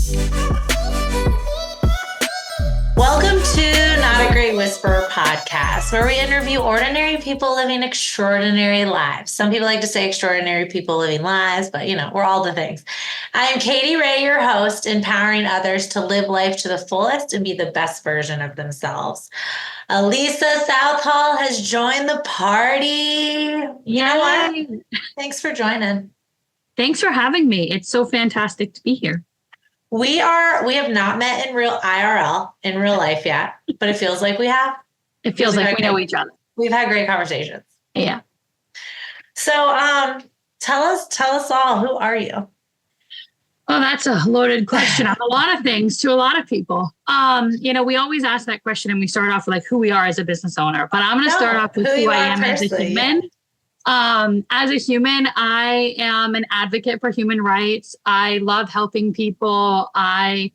Welcome to Not a Great Whisperer podcast, where we interview ordinary people living extraordinary lives. Some people like to say extraordinary people living lives, but we're all the things. I am Katy Rey, your host, empowering others to live life to the fullest and be the best version of themselves. Alysa Southall has joined the party. You know what? Thanks for joining. Thanks for having me. It's so fantastic to be here. We have not met in real IRL in real life yet, but it feels like we have. It feels like we know each other. We've had great conversations. Yeah. So, tell us all, who are you? Well, that's a loaded question on a lot of things to a lot of people. We always ask that question and we start off with who we are as a business owner, but I'm going to start off with who I am as a human. Yeah. As a human, I am an advocate for human rights. I love helping people. I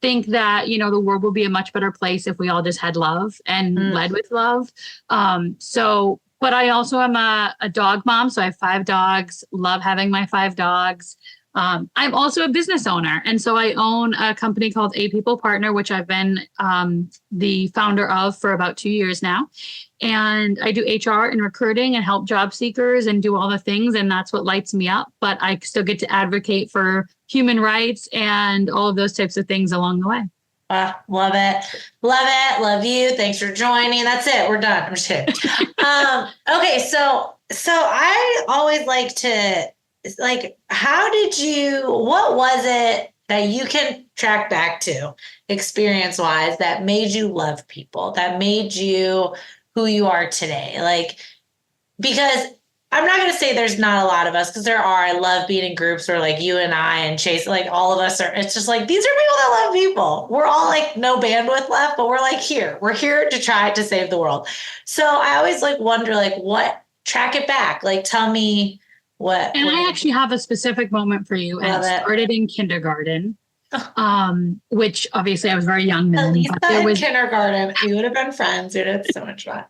think that, the world will be a much better place if we all just had love and led with love. But I also am a dog mom. So I have 5 dogs, love having my 5 dogs. I'm also a business owner. And so I own a company called A People Partner, which I've been the founder of for about 2 years now. And I do HR and recruiting and help job seekers and do all the things. And that's what lights me up. But I still get to advocate for human rights and all of those types of things along the way. Love it. Love it. Love you. Thanks for joining. That's it. We're done. I'm just kidding. Okay. So I always like to, what was it that you can track back to experience wise that made you love people, that made you who you are today? Because I'm not going to say there's not a lot of us, because there are. I love being in groups where you and I and Chase, all of us are, it's just these are people that love people. We're all no bandwidth left, but we're here. We're here to try to save the world. So I always wonder, what, track it back. Tell me what. And I actually have a specific moment for you. And it started in kindergarten. Which obviously I was very young then. Alysa in kindergarten, we would have been friends. We would have had so much fun.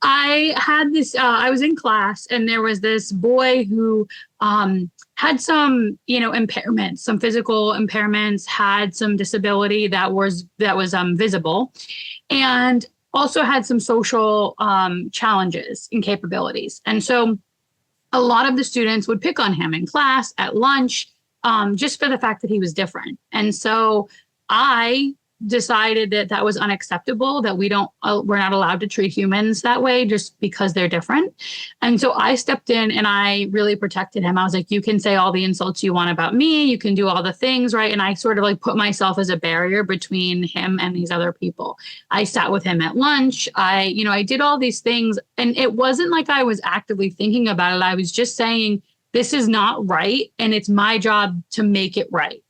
I had this, I was in class and there was this boy who had some, impairments, some physical impairments, had some disability that was visible, and also had some social challenges and capabilities. And so a lot of the students would pick on him in class, at lunch, just for the fact that he was different. And so I decided that was unacceptable, that we're not allowed to treat humans that way just because they're different. And so I stepped in and I really protected him. I was like, you can say all the insults you want about me. You can do all the things, right? And I sort of put myself as a barrier between him and these other people. I sat with him at lunch. I did all these things, and it wasn't like I was actively thinking about it. I was just saying, this is not right, and it's my job to make it right.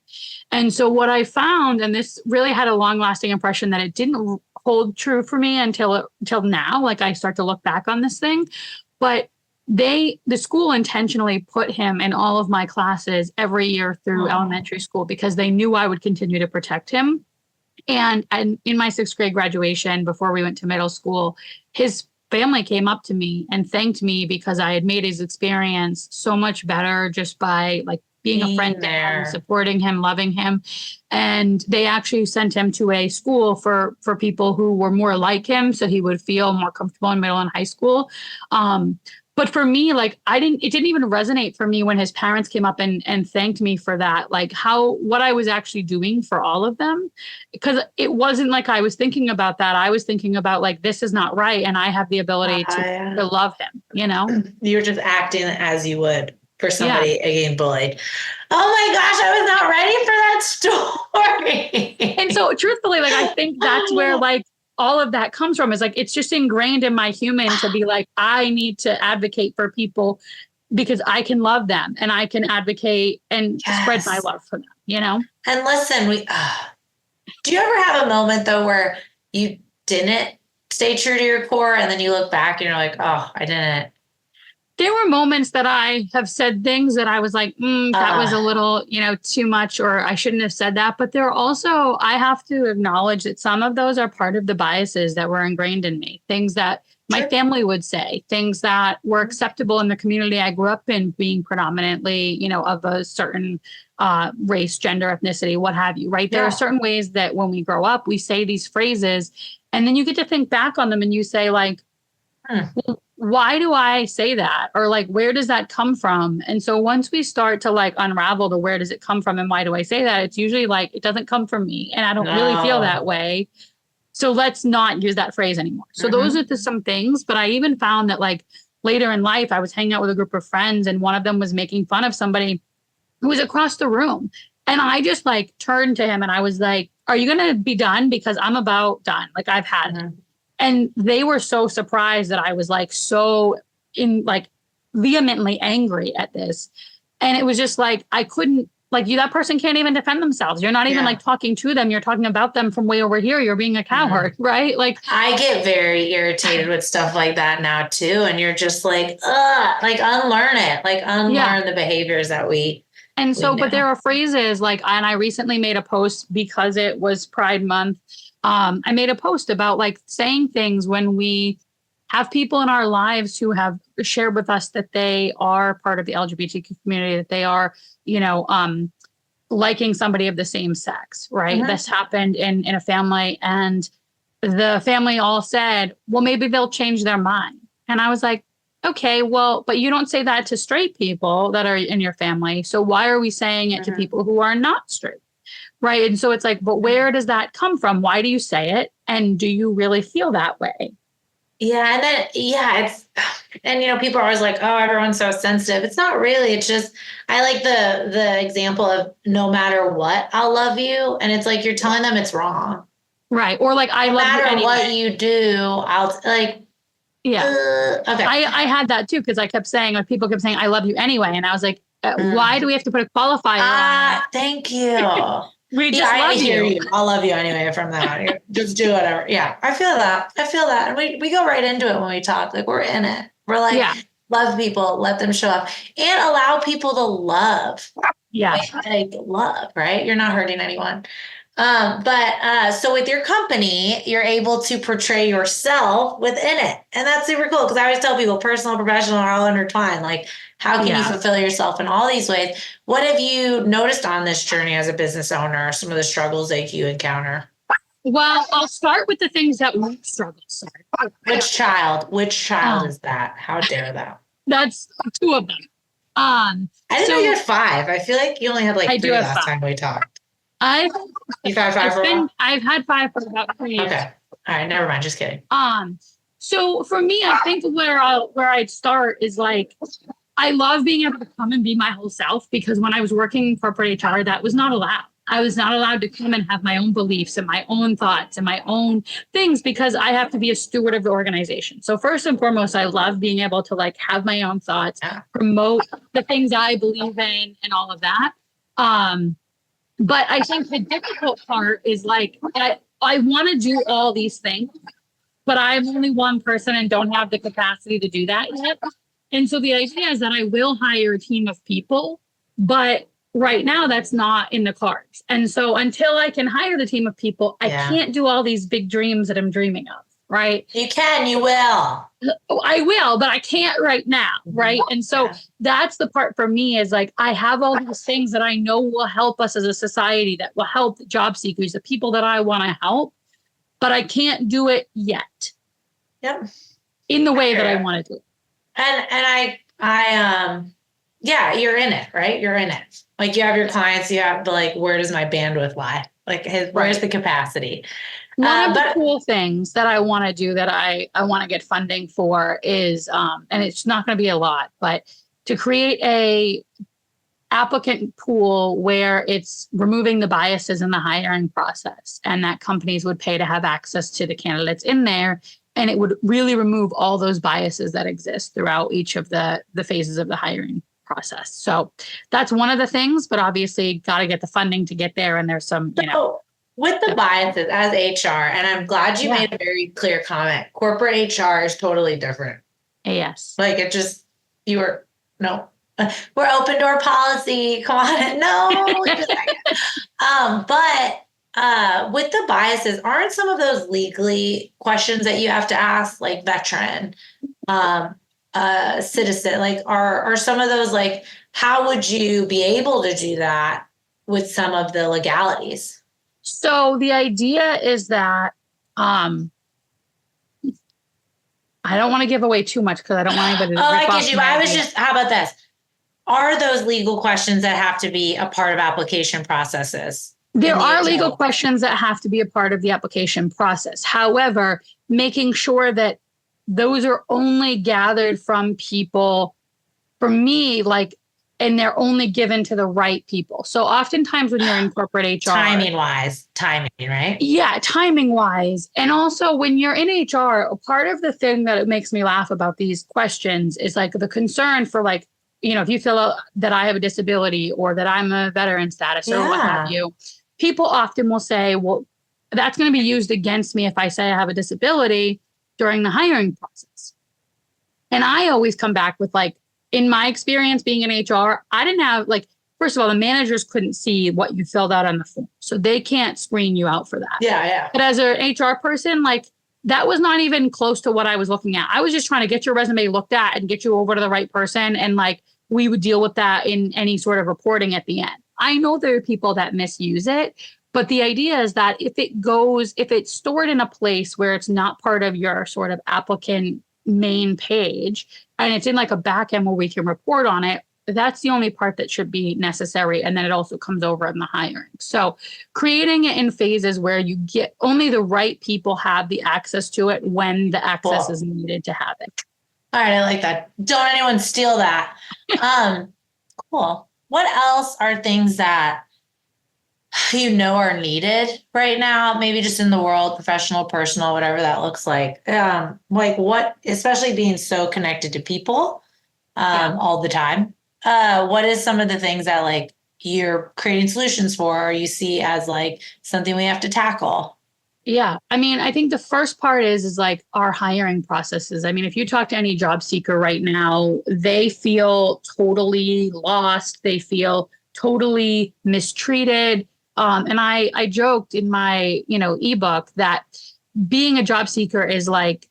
And so what I found, and this really had a long-lasting impression that it didn't hold true for me until now, I start to look back on this thing, but the school intentionally put him in all of my classes every year through elementary school because they knew I would continue to protect him. And in my 6th grade graduation, before we went to middle school, his family came up to me and thanked me because I had made his experience so much better just by being a friend to him, supporting him, loving him. And they actually sent him to a school for people who were more like him, so he would feel more comfortable in middle and high school. But for me, it didn't even resonate for me when his parents came up and thanked me for that, what I was actually doing for all of them, because it wasn't I was thinking about that. I was thinking about this is not right. And I have the ability to love him, You were just acting as you would for somebody getting bullied. Oh my gosh, I was not ready for that story. And so truthfully, I think that's where all of that comes from, is it's just ingrained in my human to be I need to advocate for people because I can love them and I can advocate and spread my love for them, And listen, do you ever have a moment though where you didn't stay true to your core and then you look back and you're I didn't? There were moments that I have said things that I was that was a little, too much, or I shouldn't have said that. But there are also, I have to acknowledge that some of those are part of the biases that were ingrained in me, things that my family would say, things that were acceptable in the community I grew up in, being predominantly, of a certain race, gender, ethnicity, what have you, right? There Yeah. are certain ways that when we grow up, we say these phrases, and then you get to think back on them and you say, like, well, why do I say that? Or like, where does that come from? And so once we start to like unravel the where does it come from and why do I say that, it's usually like, it doesn't come from me and I don't really feel that way. So let's not use that phrase anymore. So those are some things. But I even found that like later in life, I was hanging out with a group of friends and one of them was making fun of somebody who was across the room. And I just like turned to him and I was like, are you going to be done? Because I'm about done. Like I've had it. And they were so surprised that I was like so in like vehemently angry at this. And it was just like, I couldn't like you, that person can't even defend themselves. You're not even like talking to them. You're talking about them from way over here. You're being a coward, right? Like I get very irritated with stuff like that now too. And you're just like, like unlearn it, like unlearn the behaviors that we. And so, but there are phrases like, and I recently made a post because it was Pride Month. I made a post about like saying things when we have people in our lives who have shared with us that they are part of the LGBTQ community, that they are, you know, liking somebody of the same sex, right? This happened in a family and the family all said, well, maybe they'll change their mind. And I was like, okay, well, but you don't say that to straight people that are in your family. So why are we saying it to people who are not straight? Right. And so it's like, but where does that come from? Why do you say it? And do you really feel that way? Yeah. And then, it's, and, you know, people are always like, oh, everyone's so sensitive. It's not really. It's just, I like the example of no matter what, I'll love you. And it's like, you're telling them it's wrong. Right. Or like, I love you anyway. No matter what you do, I'll like, okay. I had that too. Cause I kept saying, like people kept saying, I love you anyway. And I was like, why do we have to put a qualifier on it? Thank you. We just love you. I'll love you anyway from that. Just do whatever. Yeah, I feel that. And we go right into it when we talk. Like we're in it. We're like, love people, let them show up and allow people to love. Yeah. Like love, right? You're not hurting anyone. But so with your company, you're able to portray yourself within it. And that's super cool. Cause I always tell people personal, professional are all intertwined. Like how can you fulfill yourself in all these ways? What have you noticed on this journey as a business owner? Some of the struggles that you encounter? Well, I'll start with the things that we struggle. Sorry. Which child is that? How dare that? That's two of them. I didn't know you had 5. I feel like you only had like 3 last time we talked. You've had 5 for a while? I've had 5 for about 3 years. Okay. All right. Never mind. Just kidding. So for me, I think where I'd start is like, I love being able to come and be my whole self because when I was working in corporate HR, that was not allowed. I was not allowed to come and have my own beliefs and my own thoughts and my own things because I have to be a steward of the organization. So first and foremost, I love being able to like have my own thoughts, promote the things I believe in and all of that. But I think the difficult part is like, I want to do all these things, but I'm only one person and don't have the capacity to do that yet. And so the idea is that I will hire a team of people, but right now that's not in the cards. And so until I can hire the team of people, I can't do all these big dreams that I'm dreaming of, right? You can, you will. I will, but I can't right now, right? And so that's the part for me is like, I have all these things that I know will help us as a society, that will help job seekers, the people that I want to help, but I can't do it yet. Yep. In the way that I want to do it. And I you're in it, right? You're in it. Like you have your clients, you have the like, where does my bandwidth lie? Like where's the capacity? One of the cool things that I want to do that I want to get funding for is, and it's not going to be a lot, but to create a applicant pool where it's removing the biases in the hiring process and that companies would pay to have access to the candidates in there. And it would really remove all those biases that exist throughout each of the phases of the hiring process. So that's one of the things, but obviously got to get the funding to get there. And there's some, with the biases as HR, and I'm glad you made a very clear comment. Corporate HR is totally different. Yes. Like it just, we're open door policy. Come on. No. But with the biases, aren't some of those legally questions that you have to ask, like veteran, citizen, like are some of those like, how would you be able to do that with some of the legalities? So the idea is that I don't want to give away too much because I don't want anybody to I rip get off you. my I was idea. just, how about this? Are those legal questions that have to be a part of application processes? There in the are HR legal world? questions that have to be a part of the application process. However, making sure that those are only gathered from people, for me, like, and they're only given to the right people. So oftentimes when you're in corporate HR, Timing, right? yeah, timing wise. And also when you're in HR, part of the thing that it makes me laugh about these questions is like the concern for like, if you feel that I have a disability or that I'm a veteran status or what have Yeah. you, people often will say, well, that's going to be used against me if I say I have a disability during the hiring process. And I always come back with like, in my experience being in HR, I didn't have like, first of all, the managers couldn't see what you filled out on the form. So they can't screen you out for that. Yeah. But as an HR person, like that was not even close to what I was looking at. I was just trying to get your resume looked at and get you over to the right person. And like we would deal with that in any sort of reporting at the end. I know there are people that misuse it, but the idea is that if it's stored in a place where it's not part of your sort of applicant main page and it's in like a back end where we can report on it, that's the only part that should be necessary. And then it also comes over in the hiring. So creating it in phases where you get only the right people have the access to it when the access is needed to have it. All right. I like that. Don't anyone steal that. Cool. What else are things that are needed right now? Maybe just in the world, professional, personal, whatever that looks like. Like what, especially being so connected to people all the time. What is some of the things that like you're creating solutions for or you see as like something we have to tackle? Yeah. I mean, I think the first part is like our hiring processes. I mean, if you talk to any job seeker right now, they feel totally lost. They feel totally mistreated. And I joked in my, ebook that being a job seeker is like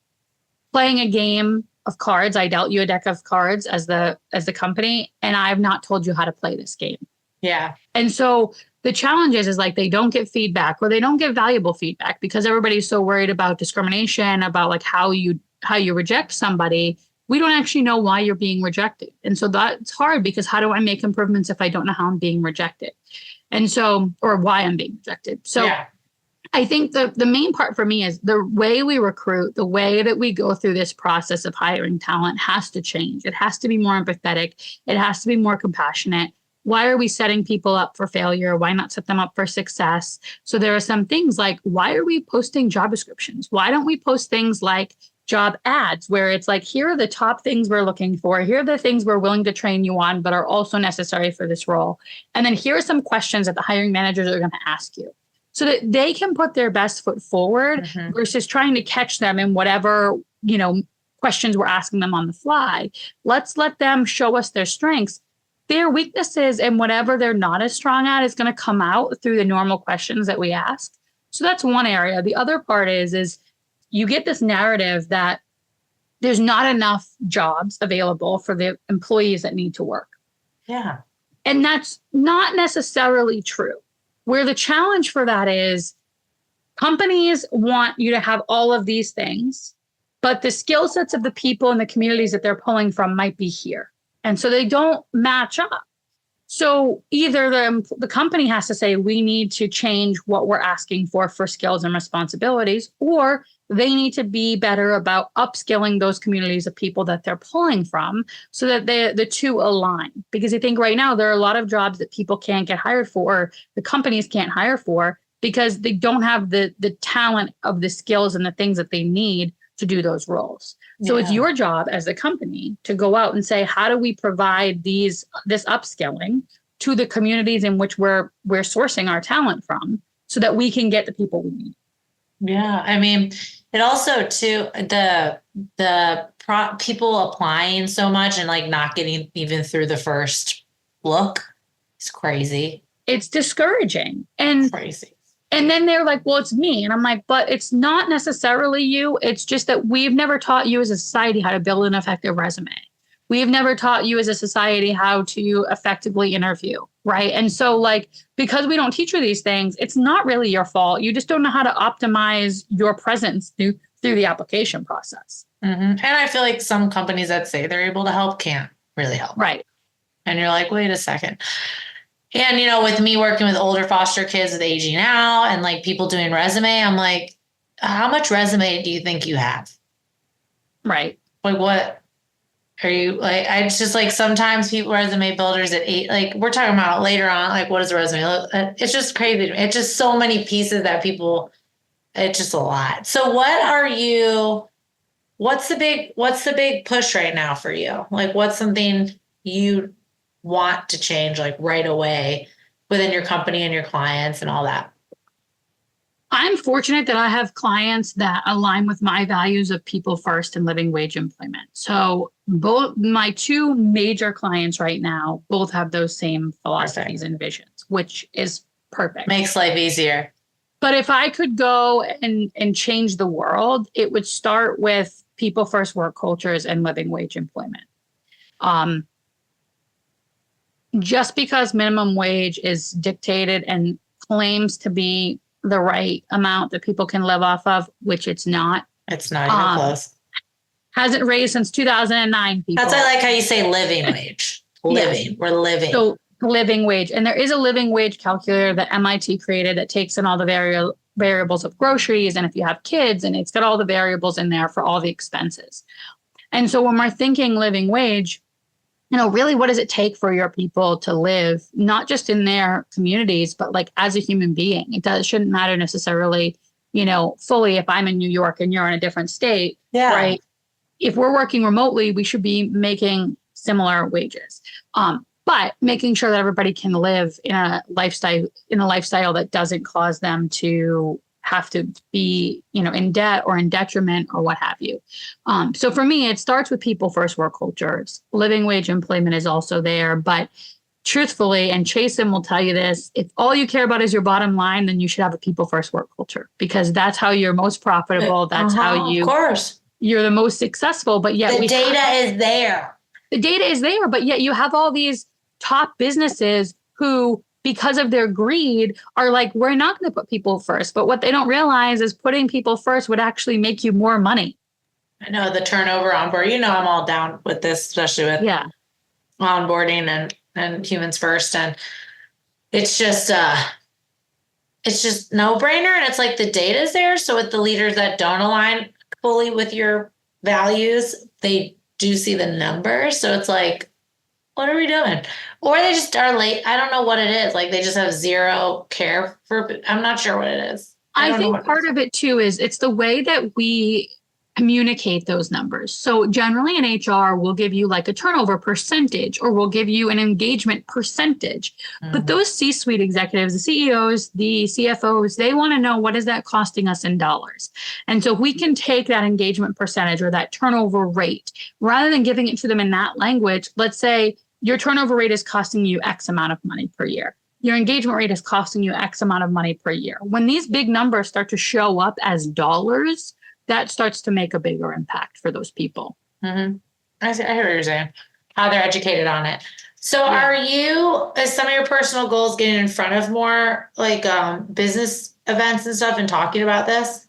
playing a game of cards. I dealt you a deck of cards as the company, and I've not told you how to play this game. Yeah. And so the challenge is like they don't get feedback or they don't get valuable feedback because everybody's so worried about discrimination, about like how you reject somebody. We don't actually know why you're being rejected. And so that's hard because how do I make improvements if I don't know how I'm being rejected? And so, or why I'm being rejected. So yeah. I think the main part for me is the way we recruit, the way that we go through this process of hiring talent has to change. It has to be more empathetic. It has to be more compassionate. Why are we setting people up for failure? Why not set them up for success? So there are some things like, why are we posting job descriptions? Why don't we post things like job ads where it's like, here are the top things we're looking for. Here are the things we're willing to train you on, but are also necessary for this role. And then here are some questions that the hiring managers are going to ask you so that they can put their best foot forward versus trying to catch them in whatever, questions we're asking them on the fly. Let's let them show us their strengths. Their weaknesses and whatever they're not as strong at is going to come out through the normal questions that we ask. So that's one area. The other part is you get this narrative that there's not enough jobs available for the employees that need to work. Yeah. And that's not necessarily true. Where the challenge for that is companies want you to have all of these things, but the skill sets of the people and the communities that they're pulling from might be here. And so they don't match up. So either the company has to say, we need to change what we're asking for skills and responsibilities, or they need to be better about upskilling those communities of people that they're pulling from so that the two align. Because I think right now there are a lot of jobs that people can't get hired for, or the companies can't hire for because they don't have the talent of the skills and the things that they need to do those roles. So it's your job as a company to go out and say, how do we provide this upskilling to the communities in which we're sourcing our talent from so that we can get the people we need? Yeah. I mean, it also too, people applying so much and like not getting even through the first look is crazy. It's discouraging and crazy. And then they're like, well, it's me. And I'm like, but it's not necessarily you. It's just that we've never taught you as a society how to build an effective resume. we've never taught you as a society how to effectively interview, right? And so like, because we don't teach you these things, it's not really your fault. You just don't know how to optimize your presence through the application process. And I feel like some companies that say they're able to help can't really help. Right. And you're like, wait a second. And, with me working with older foster kids with aging out and like people doing resume, I'm like, how much resume do you think you have? Right. Like, what are you like? It's just like sometimes people resume builders at 8, like we're talking about later on, like what does a resume look? It's just crazy. It's just so many pieces that people, it's just a lot. So what's the big push right now for you? Like what's something you want to change like right away within your company and your clients and all that? I'm fortunate that I have clients that align with my values of people first and living wage employment. So both my two major clients right now both have those same philosophies and visions, which is perfect. Makes life easier. But if I could go and change the world, it would start with people first work cultures and living wage employment. Just because minimum wage is dictated and claims to be the right amount that people can live off of, which it's not. It's not even close. Hasn't raised since 2009. People. That's I like how you say living wage. Living. Yes. We're living. So living wage. And there is a living wage calculator that MIT created that takes in all the variables of groceries. And if you have kids, and it's got all the variables in there for all the expenses. And so when we're thinking living wage, really, what does it take for your people to live, not just in their communities, but like as a human being? It shouldn't matter necessarily, fully if I'm in New York and you're in a different state, right? If we're working remotely, we should be making similar wages. But making sure that everybody can live in a lifestyle that doesn't cause them to have to be, in debt or in detriment or what have you. So for me, it starts with people first work cultures. Living wage employment is also there, but truthfully, and Chasen will tell you this, if all you care about is your bottom line, then you should have a people first work culture, because that's how you're most profitable. That's how you're the most successful. But yet the data is there. The data is there, but yet you have all these top businesses who, because of their greed, are like, we're not going to put people first. But what they don't realize is putting people first would actually make you more money. I know the turnover on board. I'm all down with this, especially with onboarding and humans first. And it's just no brainer. And it's like the data is there. So with the leaders that don't align fully with your values, they do see the numbers. So it's like, what are we doing? Or they just are late. I don't know what it is. Like they just have zero care for, I'm not sure what it is. I think part of it too is it's the way that we communicate those numbers. So generally in HR, we'll give you like a turnover percentage, or we'll give you an engagement percentage. Mm-hmm. But those C-suite executives, the CEOs, the CFOs, they want to know, what is that costing us in dollars? And so if we can take that engagement percentage or that turnover rate, rather than giving it to them in that language, let's say your turnover rate is costing you X amount of money per year. Your engagement rate is costing you X amount of money per year. When these big numbers start to show up as dollars, that starts to make a bigger impact for those people. Mm-hmm. I hear what you're saying, how they're educated on it. So is some of your personal goals getting in front of more like business events and stuff and talking about this?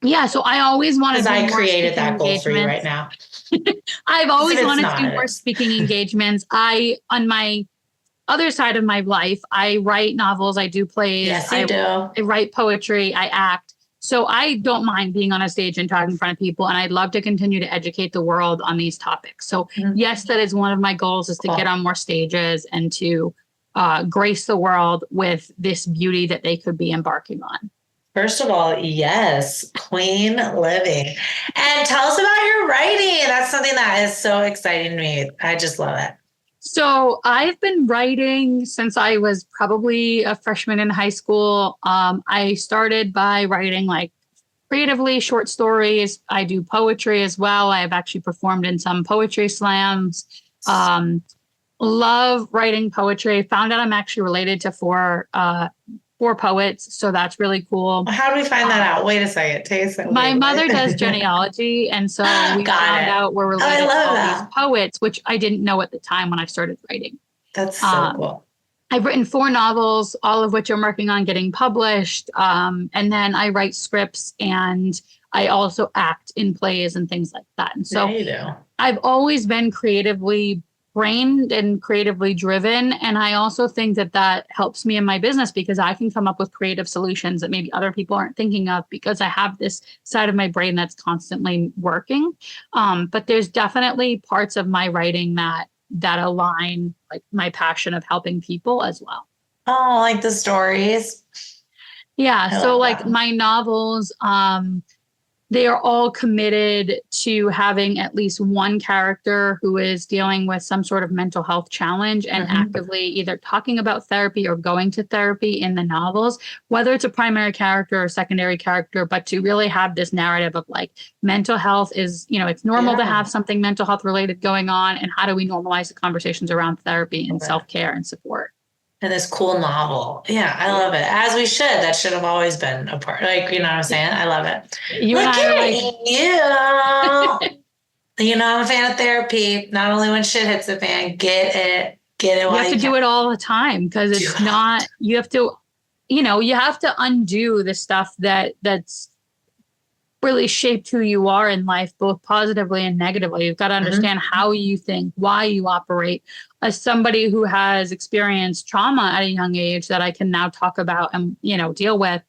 Yeah. So I always wanted to. I created that goal for you right now. I've always wanted to do more speaking engagements. On my other side of my life, I write novels, I do plays. Yes, you do. I write poetry, I act. So I don't mind being on a stage and talking in front of people. And I'd love to continue to educate the world on these topics. So yes, that is one of my goals, is to get on more stages and to grace the world with this beauty that they could be embarking on. First of all, yes, queen living. And tell us about your writing. That's something that is so exciting to me. I just love it. So I've been writing since I was probably a freshman in high school. I started by writing like creatively short stories. I do poetry as well. I have actually performed in some poetry slams. Love writing poetry. Found out I'm actually related to 4 4 poets. So that's really cool. How do we find that out? Wait a second. Take a second. My mother does genealogy. And so we found out we're related to all these poets, which I didn't know at the time when I started writing. That's so cool. I've written 4 novels, all of which I'm working on getting published. And then I write scripts and I also act in plays and things like that. And so I've always been creatively brained and creatively driven. And I also think that that helps me in my business because I can come up with creative solutions that maybe other people aren't thinking of because I have this side of my brain that's constantly working. But there's definitely parts of my writing that align like my passion of helping people as well. Oh, like the stories. Yeah. So like my novels, they are all committed to having at least one character who is dealing with some sort of mental health challenge and actively either talking about therapy or going to therapy in the novels, whether it's a primary character or secondary character, but to really have this narrative of like mental health is, it's normal to have something mental health related going on. And how do we normalize the conversations around therapy and self-care and support? And this cool novel. Yeah, I love it. As we should. That should have always been a part. Like, you know what I'm saying? I love it. Look at you. I'm a fan of therapy. Not only when shit hits the fan. Get it. You have to do it all the time because it's not, you have to undo the stuff that's really shaped who you are in life, both positively and negatively. You've got to understand how you think, why you operate. As somebody who has experienced trauma at a young age that I can now talk about and, deal with,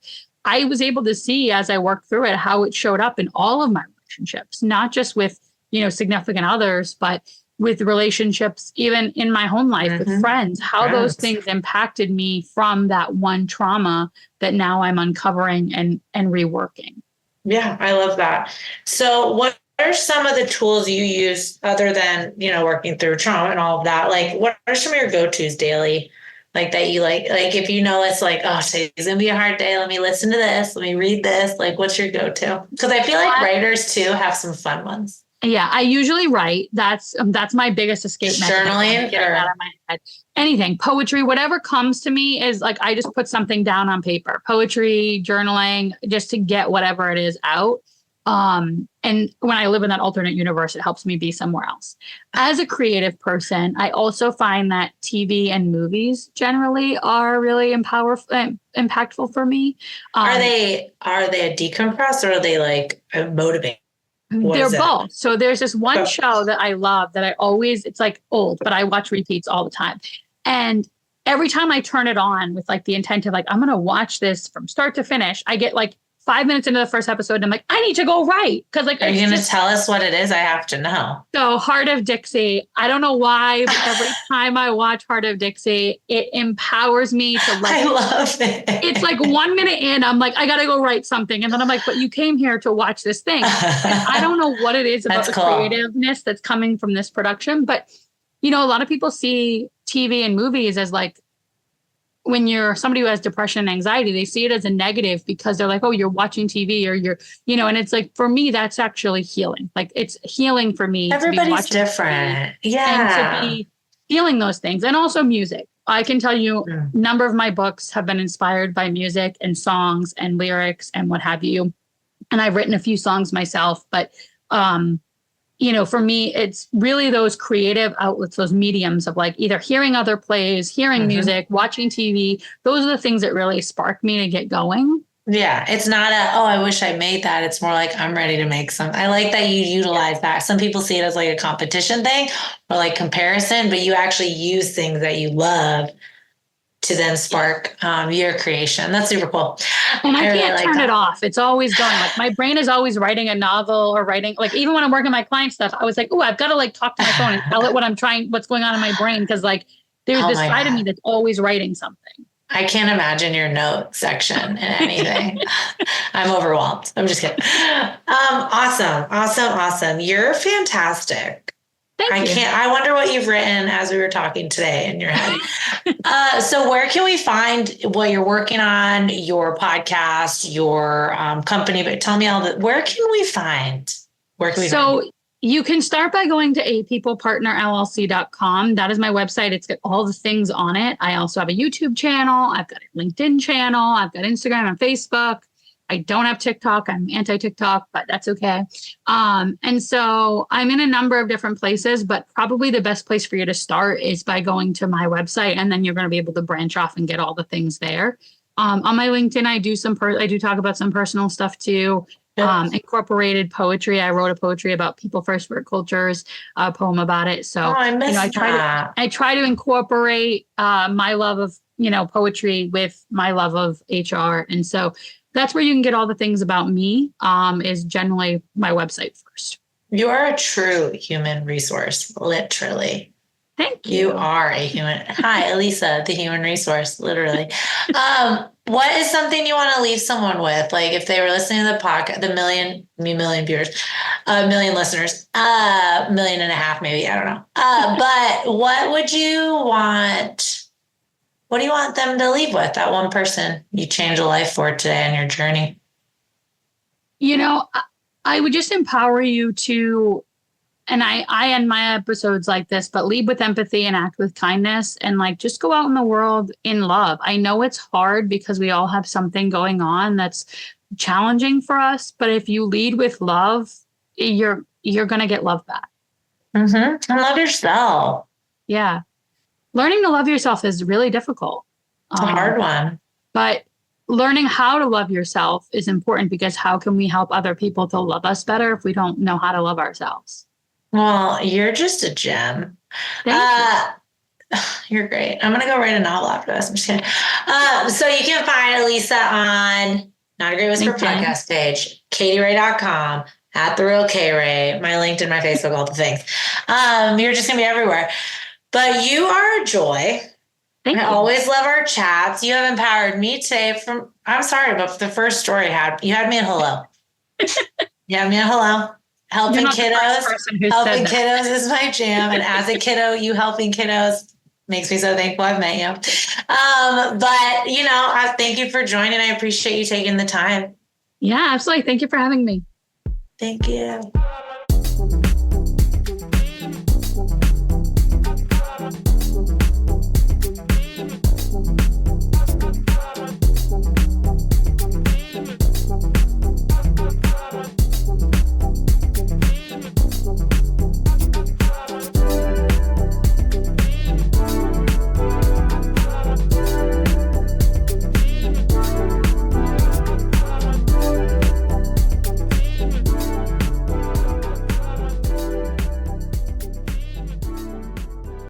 I was able to see as I worked through it, how it showed up in all of my relationships, not just with, significant others, but with relationships, even in my home life with friends, how those things impacted me from that one trauma that now I'm uncovering and reworking. Yeah, I love that. So what are some of the tools you use other than, working through trauma and all of that? Like, what are some of your go-tos daily? Like that you like if it's like, oh, today's going to be a hard day. Let me listen to this. Let me read this. Like, what's your go-to? Because I feel like writers too have some fun ones. Yeah, I usually write. That's my biggest escape mechanism. Journaling or out of my head. Anything, poetry, whatever comes to me is like I just put something down on paper. Poetry, journaling, just to get whatever it is out. And when I live in that alternate universe, it helps me be somewhere else. As a creative person, I also find that TV and movies generally are really impactful for me. Are they a decompress or are they like motivating? They're both. So there's this one show that I love that it's like old, but I watch repeats all the time. And every time I turn it on with like the intent of like, I'm going to watch this from start to finish, I get like 5 minutes into the first episode and I'm like, I need to go write. Cause like, are you going to tell us what it is? I have to know. So Heart of Dixie, I don't know why, but every time I watch Heart of Dixie, it empowers me to I love it. It's like 1 minute in, I'm like, I got to go write something. And then I'm like, but you came here to watch this thing. And I don't know what it is about the creativeness that's coming from this production. But, a lot of people see TV and movies as like, when you're somebody who has depression and anxiety, they see it as a negative because they're like, oh, you're watching TV or you're, and it's like, for me, that's actually healing. Like it's healing for me. Everybody's different. Yeah. And to be feeling those things. And also music. I can tell you a number of my books have been inspired by music and songs and lyrics and what have you. And I've written a few songs myself, but, for me, it's really those creative outlets, those mediums of like either hearing other plays, hearing music, watching TV. Those are the things that really spark me to get going. Yeah. It's not I wish I made that. It's more like, I'm ready to make some. I like that you utilize that. Some people see it as like a competition thing or like comparison, but you actually use things that you love to then spark your creation. That's super cool. And I can't really turn it off. It's always going. Like my brain is always writing a novel or writing, like even when I'm working my client stuff, I was like, oh, I've got to like talk to my phone and tell it what's going on in my brain. Cause like there's this side of me that's always writing something. I can't imagine your note section in anything. I'm overwhelmed. I'm just kidding. Awesome. You're fantastic. I wonder what you've written as we were talking today in your head. So where can we find what you're working on, your podcast, your company? But tell me where can we find? You can start by going to apeoplepartnerllc.com. That is my website. It's got all the things on it. I also have a YouTube channel. I've got a LinkedIn channel. I've got Instagram and Facebook. I don't have TikTok. I'm anti-TikTok, but that's okay. And so I'm in a number of different places, but probably the best place for you to start is by going to my website, and then you're going to be able to branch off and get all the things there. On my LinkedIn, I do talk about some personal stuff too. Incorporated poetry. I wrote a poetry about people first work cultures, a poem about it. So I missed I try to incorporate my love of poetry with my love of HR, and so that's where you can get all the things about me. Is generally my website first. You are a true human resource, literally. Thank you. You are a human. Hi, Alysa, the human resource, literally. What is something you want to leave someone with? Like if they were listening to the podcast, the million viewers, a million listeners, 1.5 million, maybe, I don't know. But what do you want them to leave with? That one person you changed a life for today on your journey? I would just empower you to, and I end my episodes like this, but lead with empathy and act with kindness, and like just go out in the world in love. I know it's hard because we all have something going on that's challenging for us, but if you lead with love, you're going to get love back. Mm-hmm. And love yourself. Yeah. Learning to love yourself is really difficult. It's a hard one. But learning how to love yourself is important, because how can we help other people to love us better if we don't know how to love ourselves? Well, you're just a gem. Thank you. You're great. I'm going to go write a novel after this. I'm just kidding. So you can find Alysa on Not a Great Whisper podcast page, katyrey.com, @TheRealKRey, my LinkedIn, my Facebook, all the things. You're just going to be everywhere. But you are a joy. Thank you. Always love our chats. You have empowered me today I'm sorry, but the first story you had me at hello. You had me at hello. Helping kiddos is my jam. And as a kiddo, you helping kiddos makes me so thankful I've met you. But I thank you for joining. I appreciate you taking the time. Yeah, absolutely. Thank you for having me. Thank you.